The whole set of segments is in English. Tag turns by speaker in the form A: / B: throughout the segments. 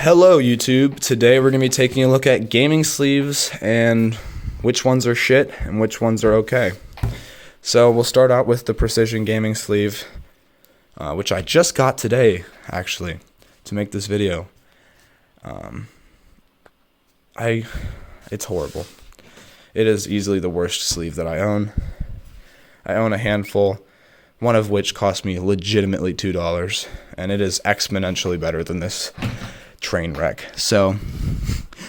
A: Hello YouTube. Today we're going to be taking a look at gaming sleeves and which ones are shit and which ones are okay. So we'll start out with the Precision gaming sleeve, which I just got today actually to make this video. It's horrible. It is easily the worst sleeve that I own. I own a handful, one of which cost me legitimately $2, and it is exponentially better than this train wreck. So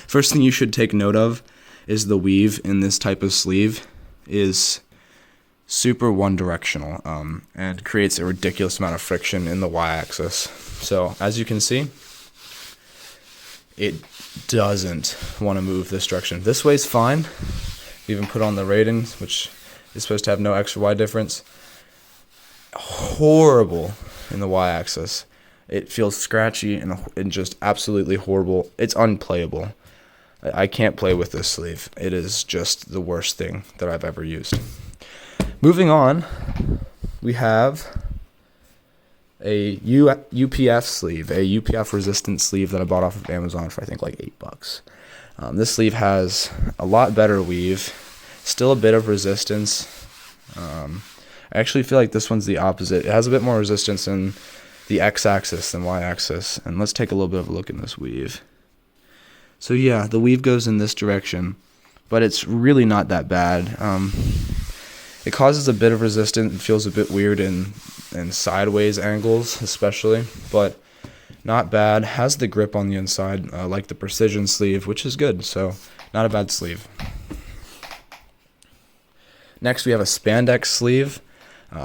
A: first thing you should take note of is the weave in this type of sleeve is super one directional and creates a ridiculous amount of friction in the y-axis. So as you can see, it doesn't want to move this direction. This way's fine. We even put on the ratings, which is supposed to have no X or Y difference. Horrible in the y-axis. It feels scratchy and just absolutely horrible. It's unplayable. I can't play with this sleeve. It is just the worst thing that I've ever used. Moving on, we have a UPF sleeve, a UPF resistant sleeve that I bought off of Amazon for I think like $8. This sleeve has a lot better weave, still a bit of resistance. I actually feel like this one's the opposite. It has a bit more resistance in the x-axis than y-axis. And let's take a little bit of a look in this weave. So yeah, the weave goes in this direction, but it's really not that bad. It causes a bit of resistance. It feels a bit weird in sideways angles especially, but not bad. Has the grip on the inside like the Precision sleeve, which is good, so not a bad sleeve. Next we have a spandex sleeve,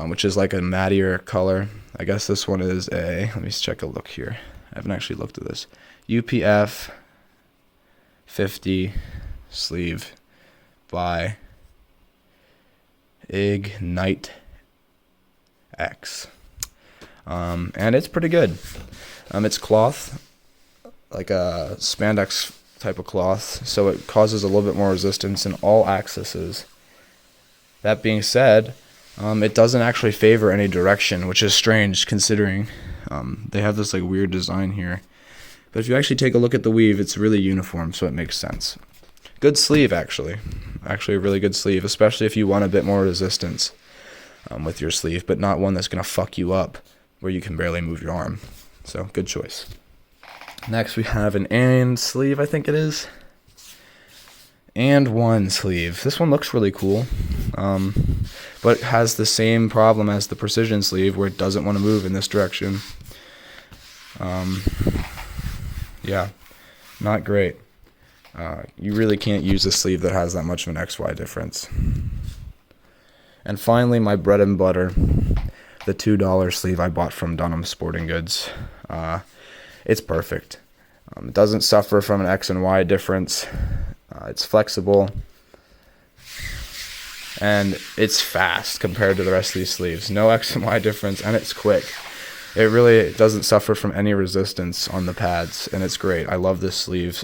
A: which is like a mattier color. I guess this one is let me check a look here. I haven't actually looked at this. UPF 50 sleeve by Ignite X. And it's pretty good. It's cloth, like a spandex type of cloth, so it causes a little bit more resistance in all axes. That being said, it doesn't actually favor any direction, which is strange considering they have this like weird design here. But if you actually take a look at the weave, it's really uniform, so it makes sense. Good sleeve, actually a really good sleeve, especially if you want a bit more resistance with your sleeve, but not one that's going to fuck you up where you can barely move your arm. So good choice. Next we have an and sleeve, I think it is. And one sleeve. This one looks really cool, but it has the same problem as the Precision sleeve where it doesn't want to move in this direction. Yeah, not great. You really can't use a sleeve that has that much of an XY difference. And finally, my bread and butter, the $2 sleeve I bought from Dunham Sporting Goods. It's perfect. It doesn't suffer from an X and Y difference. It's flexible, and it's fast compared to the rest of these sleeves. No X and Y difference, and it's quick. It really doesn't suffer from any resistance on the pads, and it's great. I love this sleeve.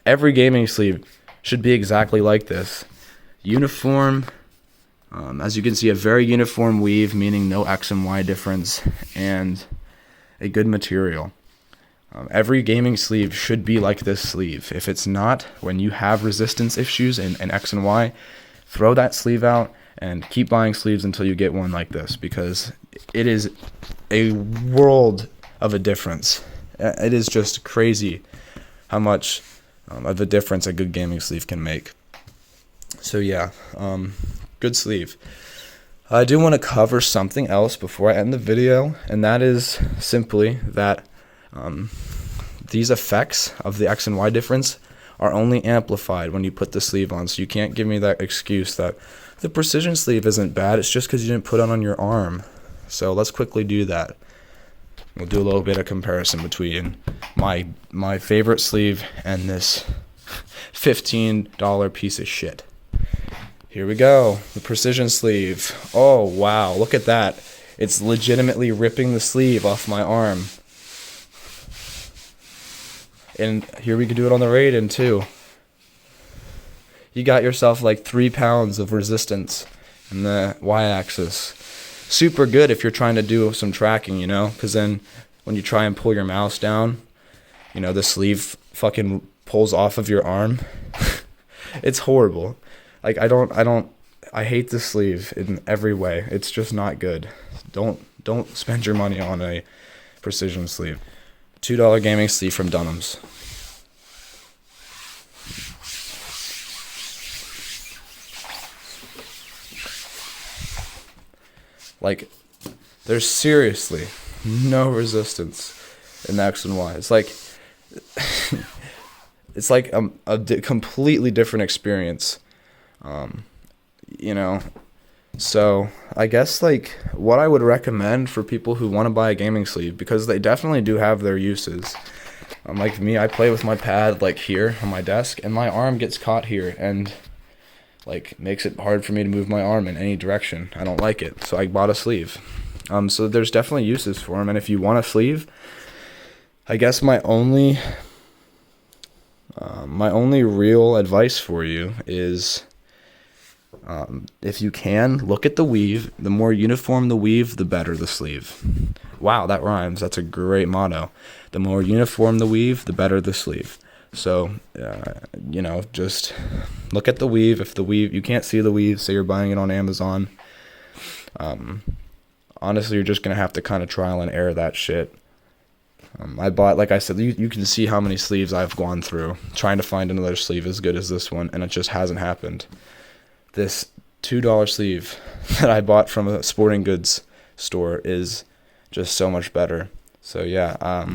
A: Every gaming sleeve should be exactly like this. Uniform, as you can see, a very uniform weave, meaning no X and Y difference, and a good material. Every gaming sleeve should be like this sleeve. If it's not, when you have resistance issues in X and Y, throw that sleeve out and keep buying sleeves until you get one like this, because it is a world of a difference. It is just crazy how much of a difference a good gaming sleeve can make. So yeah, good sleeve. I do want to cover something else before I end the video, and that is simply that these effects of the X and Y difference are only amplified when you put the sleeve on, so you can't give me that excuse that the Precision sleeve isn't bad, it's just because you didn't put it on your arm. So let's quickly do that. We'll do a little bit of comparison between my favorite sleeve and this $15 piece of shit. Here we go, the Precision sleeve. Oh wow, look at that. It's legitimately ripping the sleeve off my arm. And here we can do it on the Raiden too. You got yourself like 3 pounds of resistance in the y-axis. Super good if you're trying to do some tracking, you know, because then when you try and pull your mouse down, The sleeve fucking pulls off of your arm. It's horrible. Like I hate the sleeve in every way. It's just not good. Don't spend your money on a precision sleeve. $2 gaming sleeve from Dunham's. Like, there's seriously no resistance in the X and Y. It's like it's like completely different experience. You know. So I guess like what I would recommend for people who want to buy a gaming sleeve, because they definitely do have their uses. Like me, I play with my pad like here on my desk, and my arm gets caught here and like makes it hard for me to move my arm in any direction. I don't like it, so I bought a sleeve. So there's definitely uses for them, and if you want a sleeve, I guess my only real advice for you is, if you can, look at the weave. The more uniform the weave, the better the sleeve. Wow, that rhymes. That's a great motto. The more uniform the weave, the better the sleeve. So, just look at the weave. If the weave, you can't see the weave, say you're buying it on Amazon. Honestly, you're just going to have to kind of trial and error that shit. I bought, like I said, you can see how many sleeves I've gone through trying to find another sleeve as good as this one, and it just hasn't happened. This $2 sleeve that I bought from a sporting goods store is just so much better. So yeah,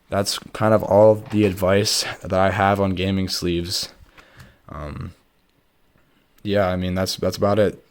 A: that's kind of all the advice that I have on gaming sleeves. Yeah, I mean that's about it.